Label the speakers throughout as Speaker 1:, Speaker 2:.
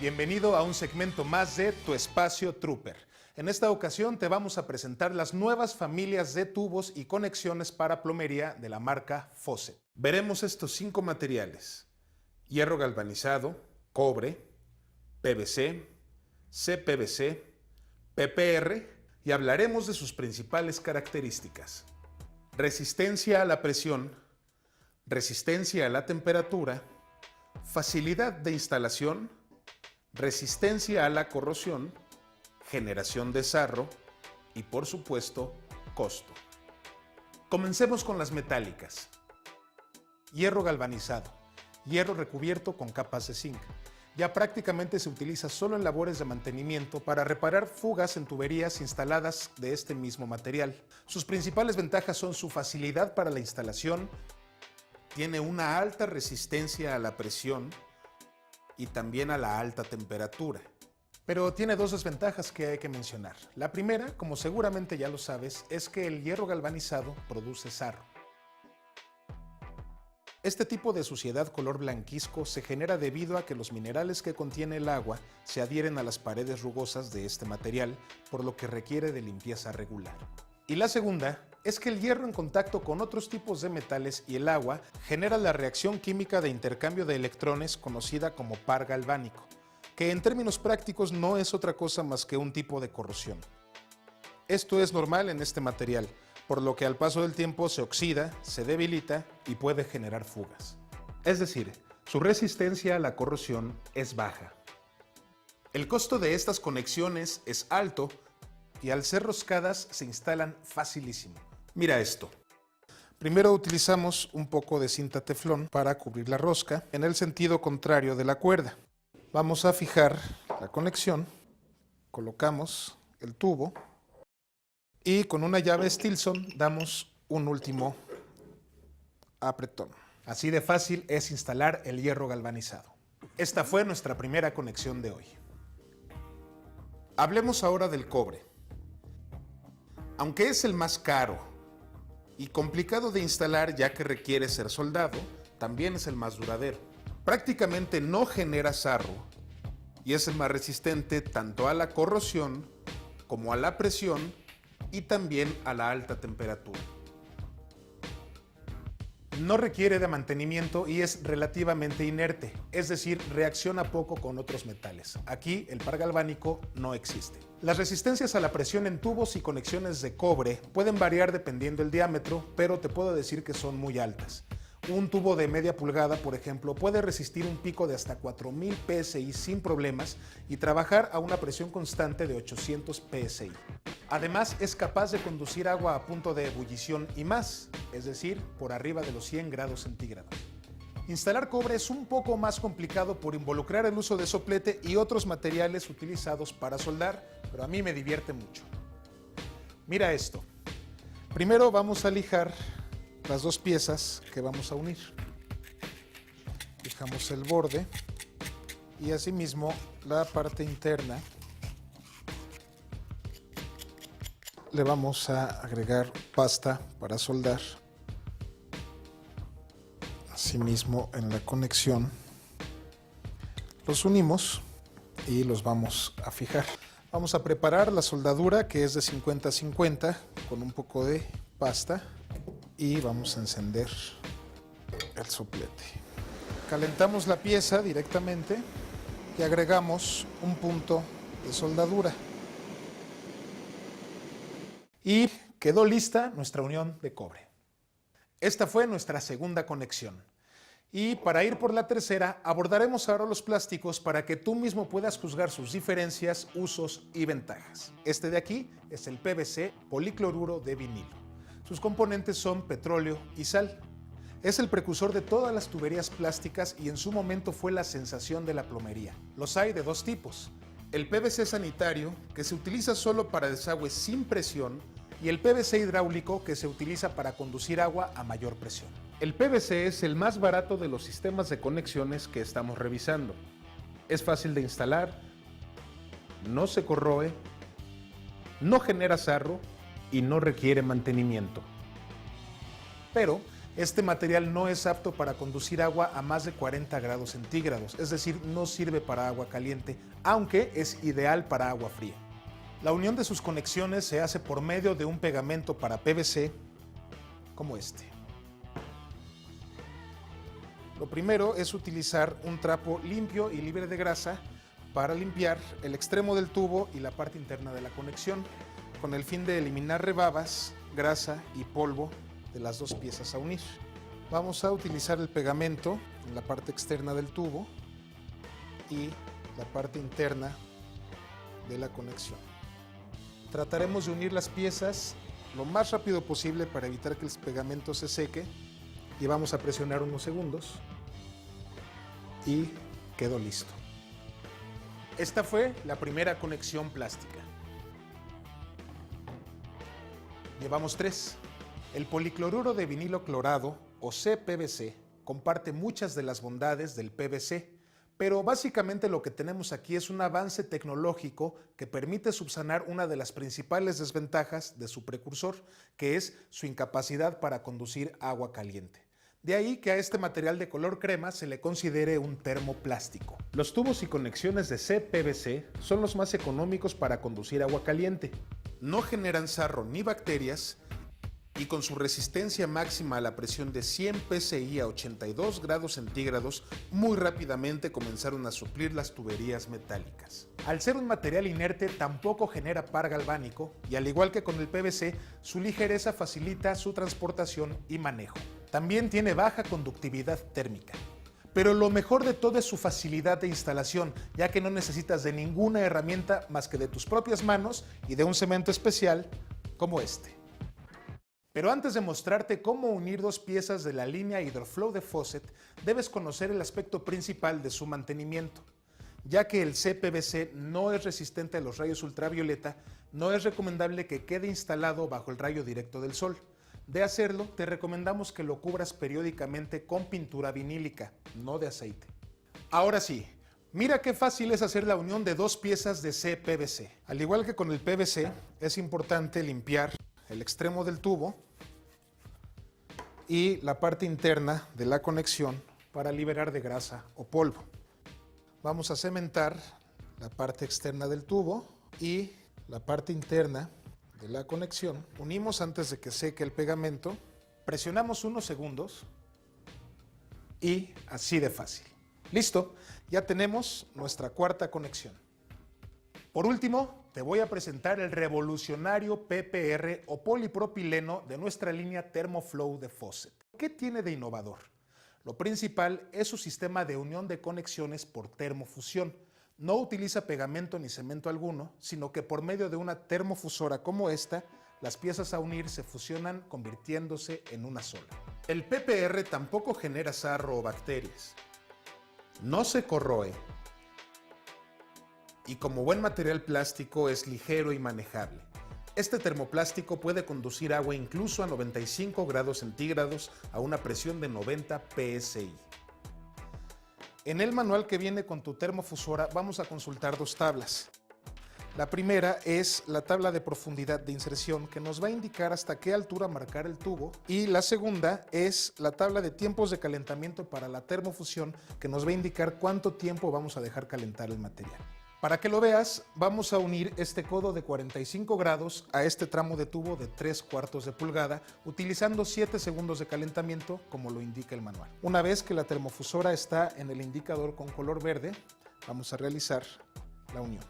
Speaker 1: Bienvenido a un segmento más de Tu Espacio Trooper. En esta ocasión te vamos a presentar las nuevas familias de tubos y conexiones para plomería de la marca Faucet. Veremos estos 5 materiales: hierro galvanizado, cobre, PVC, CPVC, PPR, y hablaremos de sus principales características: resistencia a la presión, resistencia a la temperatura, facilidad de instalación, resistencia a la corrosión, generación de sarro y, por supuesto, costo. Comencemos con las metálicas. Hierro galvanizado, hierro recubierto con capas de zinc. Ya prácticamente se utiliza solo en labores de mantenimiento para reparar fugas en tuberías instaladas de este mismo material. Sus principales ventajas son su facilidad para la instalación, tiene una alta resistencia a la presión y también a la alta temperatura. Pero tiene 2 desventajas que hay que mencionar. La primera, como seguramente ya lo sabes, es que el hierro galvanizado produce sarro. Este tipo de suciedad color blanquizco se genera debido a que los minerales que contiene el agua se adhieren a las paredes rugosas de este material, por lo que requiere de limpieza regular. Y la segunda es que el hierro en contacto con otros tipos de metales y el agua genera la reacción química de intercambio de electrones conocida como par galvánico, que en términos prácticos no es otra cosa más que un tipo de corrosión. Esto es normal en este material, por lo que al paso del tiempo se oxida, se debilita y puede generar fugas. Es decir, su resistencia a la corrosión es baja. El costo de estas conexiones es alto y al ser roscadas se instalan facilísimo. Mira esto. Primero utilizamos un poco de cinta teflón para cubrir la rosca en el sentido contrario de la cuerda. Vamos a fijar la conexión, colocamos el tubo y con una llave Stilson damos un último apretón. Así de fácil es instalar el hierro galvanizado. Esta fue nuestra primera conexión de hoy. Hablemos ahora del cobre. Aunque es el más caro y complicado de instalar ya que requiere ser soldado, también es el más duradero. Prácticamente no genera sarro y es el más resistente tanto a la corrosión como a la presión y también a la alta temperatura. No requiere de mantenimiento y es relativamente inerte, es decir, reacciona poco con otros metales. Aquí el par galvánico no existe. Las resistencias a la presión en tubos y conexiones de cobre pueden variar dependiendo del diámetro, pero te puedo decir que son muy altas. Un tubo de media pulgada, por ejemplo, puede resistir un pico de hasta 4000 psi sin problemas y trabajar a una presión constante de 800 psi. Además, es capaz de conducir agua a punto de ebullición y más, es decir, por arriba de los 100 grados centígrados. Instalar cobre es un poco más complicado por involucrar el uso de soplete y otros materiales utilizados para soldar, pero a mí me divierte mucho. Mira esto. Primero vamos a lijar las 2 piezas que vamos a unir. Lijamos el borde y asimismo la parte interna. Le vamos a agregar pasta para soldar. Asimismo en la conexión los unimos y los vamos a fijar. Vamos a preparar la soldadura, que es de 50-50 con un poco de pasta, y vamos a encender el soplete. Calentamos la pieza directamente y agregamos un punto de soldadura. Y quedó lista nuestra unión de cobre. Esta fue nuestra segunda conexión. Y para ir por la tercera, abordaremos ahora los plásticos para que tú mismo puedas juzgar sus diferencias, usos y ventajas. Este de aquí es el PVC, policloruro de vinilo. Sus componentes son petróleo y sal. Es el precursor de todas las tuberías plásticas y en su momento fue la sensación de la plomería. Los hay de 2 tipos. El PVC sanitario, que se utiliza solo para desagües sin presión, y el PVC hidráulico, que se utiliza para conducir agua a mayor presión. El PVC es el más barato de los sistemas de conexiones que estamos revisando. Es fácil de instalar, no se corroe, no genera sarro y no requiere mantenimiento. Pero Este material no es apto para conducir agua a más de 40 grados centígrados, es decir, no sirve para agua caliente, aunque es ideal para agua fría. La unión de sus conexiones se hace por medio de un pegamento para PVC como este. Lo primero es utilizar un trapo limpio y libre de grasa para limpiar el extremo del tubo y la parte interna de la conexión, con el fin de eliminar rebabas, grasa y polvo de las dos piezas a unir. Vamos a utilizar el pegamento en la parte externa del tubo y la parte interna de la conexión. Trataremos de unir las piezas lo más rápido posible para evitar que el pegamento se seque y vamos a presionar unos segundos y quedó listo. Esta fue la primera conexión plástica. Llevamos 3. El policloruro de vinilo clorado, o CPVC, comparte muchas de las bondades del PVC, pero básicamente lo que tenemos aquí es un avance tecnológico que permite subsanar una de las principales desventajas de su precursor, que es su incapacidad para conducir agua caliente. De ahí que a este material de color crema se le considere un termoplástico. Los tubos y conexiones de CPVC son los más económicos para conducir agua caliente. No generan sarro ni bacterias y con su resistencia máxima a la presión de 100 psi a 82 grados centígrados, muy rápidamente comenzaron a suplir las tuberías metálicas. Al ser un material inerte, tampoco genera par galvánico y al igual que con el PVC, su ligereza facilita su transportación y manejo. También tiene baja conductividad térmica. Pero lo mejor de todo es su facilidad de instalación, ya que no necesitas de ninguna herramienta más que de tus propias manos y de un cemento especial como este. Pero antes de mostrarte cómo unir dos piezas de la línea HydroFlow de Faucet, debes conocer el aspecto principal de su mantenimiento. Ya que el CPVC no es resistente a los rayos ultravioleta, no es recomendable que quede instalado bajo el rayo directo del sol. De hacerlo, te recomendamos que lo cubras periódicamente con pintura vinílica, no de aceite. Ahora sí, mira qué fácil es hacer la unión de dos piezas de CPVC. Al igual que con el PVC, es importante limpiar el extremo del tubo y la parte interna de la conexión para liberar de grasa o polvo. Vamos a cementar la parte externa del tubo y la parte interna de la conexión. Unimos antes de que seque el pegamento, presionamos unos segundos y así de fácil. Listo, ya tenemos nuestra cuarta conexión. Por último, te voy a presentar el revolucionario PPR o polipropileno de nuestra línea ThermoFlow de Faucet. ¿Qué tiene de innovador? Lo principal es su sistema de unión de conexiones por termofusión. No utiliza pegamento ni cemento alguno, sino que por medio de una termofusora como esta, las piezas a unir se fusionan convirtiéndose en una sola. El PPR tampoco genera sarro o bacterias. No se corroe. Y como buen material plástico es ligero y manejable. Este termoplástico puede conducir agua incluso a 95 grados centígrados a una presión de 90 psi. En el manual que viene con tu termofusora vamos a consultar dos tablas. La primera es la tabla de profundidad de inserción que nos va a indicar hasta qué altura marcar el tubo y la segunda es la tabla de tiempos de calentamiento para la termofusión que nos va a indicar cuánto tiempo vamos a dejar calentar el material. Para que lo veas, vamos a unir este codo de 45 grados a este tramo de tubo de 3/4 de pulgada, utilizando 7 segundos de calentamiento, como lo indica el manual. Una vez que la termofusora está en el indicador con color verde, vamos a realizar la unión.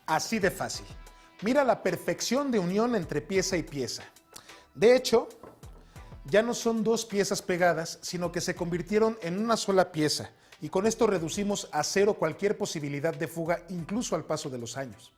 Speaker 1: Así de fácil. Mira la perfección de unión entre pieza y pieza. De hecho, ya no son dos piezas pegadas, sino que se convirtieron en una sola pieza y con esto reducimos a cero cualquier posibilidad de fuga, incluso al paso de los años.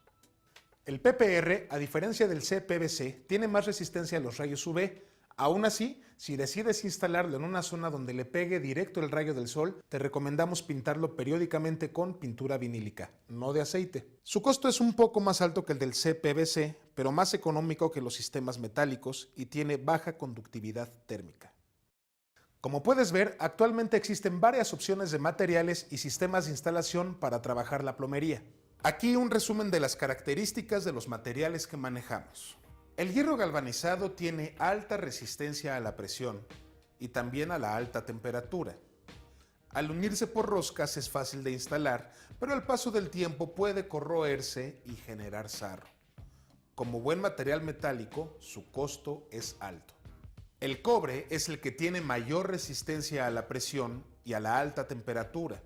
Speaker 1: El PPR, a diferencia del CPVC, tiene más resistencia a los rayos UV. Aún así, si decides instalarlo en una zona donde le pegue directo el rayo del sol, te recomendamos pintarlo periódicamente con pintura vinílica, no de aceite. Su costo es un poco más alto que el del CPVC, pero más económico que los sistemas metálicos y tiene baja conductividad térmica. Como puedes ver, actualmente existen varias opciones de materiales y sistemas de instalación para trabajar la plomería. Aquí un resumen de las características de los materiales que manejamos. El hierro galvanizado tiene alta resistencia a la presión y también a la alta temperatura. Al unirse por roscas es fácil de instalar, pero al paso del tiempo puede corroerse y generar sarro. Como buen material metálico, su costo es alto. El cobre es el que tiene mayor resistencia a la presión y a la alta temperatura.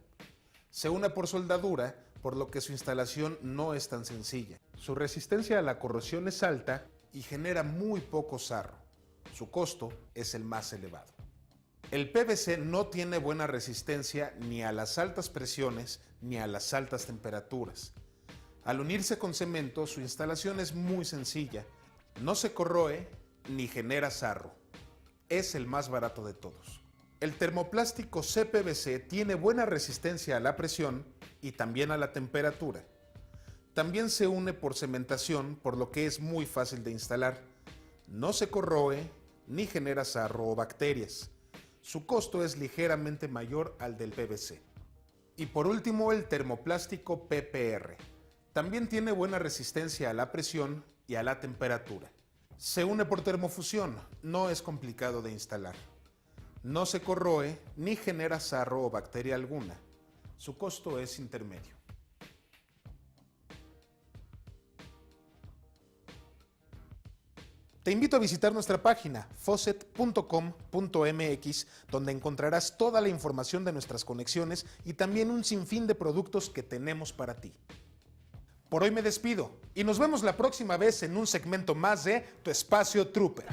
Speaker 1: Se une por soldadura, por lo que su instalación no es tan sencilla. Su resistencia a la corrosión es alta y genera muy poco sarro. Su costo es el más elevado. El PVC no tiene buena resistencia ni a las altas presiones ni a las altas temperaturas. Al unirse con cemento, su instalación es muy sencilla, no se corroe ni genera sarro. Es el más barato de todos. El termoplástico CPVC tiene buena resistencia a la presión y también a la temperatura. También se une por cementación, por lo que es muy fácil de instalar. No se corroe ni genera sarro o bacterias. Su costo es ligeramente mayor al del PVC. Y por último, el termoplástico PPR. También tiene buena resistencia a la presión y a la temperatura. Se une por termofusión, no es complicado de instalar. No se corroe ni genera sarro o bacteria alguna. Su costo es intermedio. Te invito a visitar nuestra página faucet.com.mx, donde encontrarás toda la información de nuestras conexiones y también un sinfín de productos que tenemos para ti. Por hoy me despido y nos vemos la próxima vez en un segmento más de Tu Espacio Trooper.